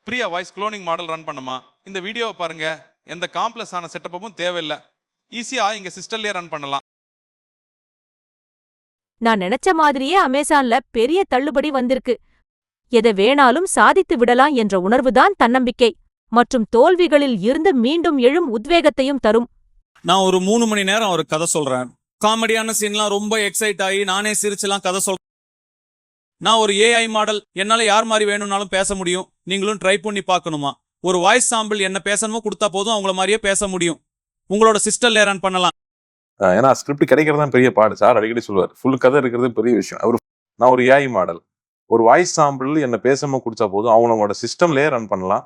ஃப்ரீயா voice cloning model run பண்ணுமா? இந்த வீடியோவை பாருங்க. எந்த காம்ப்ளெக்ஸ் ஆன செட்டப்பும் தேவையில்லை. ஈஸியா இங்க சிஸ்டம்லயே ரன் பண்ணலாம். நான் நினைச்ச மாதிரியே அமேசான்ல பெரிய தள்ளுபடி வந்திருக்கு. எதை வேணாலும் சாதித்து விடலாம் என்ற உணர்வுதான் தன்னம்பிக்கை மற்றும் தோல்விகளில் இருந்து மீண்டும் எழும் உத்வேகத்தையும் தரும். நான் ஒரு 3 மணி நேரம் ஒரு கதை சொல்றேன். காமெடியான சீன்லாம் ரொம்ப எக்ஸைட் ஆகி நானே சிரிச்சுலாம் கதை சொல்றேன். நான் ஒரு ஏஐ மாடல், என்னால யார் மாதிரி வேணும்னாலும் பேச முடியும். நீங்களும் ட்ரை பண்ணி பார்க்கணுமா? ஒரு வாய்ஸ் சாம்பிள் என்ன பேசணுமோ கொடுத்தா போதும், அவங்கள மாதிரியே பேச முடியும். உங்களோட சிஸ்டம்ல ரன் பண்ணலாம். ஏன்னா ஸ்கிரிப்ட் கிடைக்கிறது தான் பெரிய பாடு. சார் அடிக்கடி சொல்லுவார், ஃபுல் கதை இருக்கிறது பெரிய விஷயம். நான் ஒரு ஏஐ மாடல், ஒரு வாய்ஸ் சாம்பிள் என்ன பேசாம கொடுத்தா போதும், அவங்களோட சிஸ்டம்லயே ரன் பண்ணலாம்.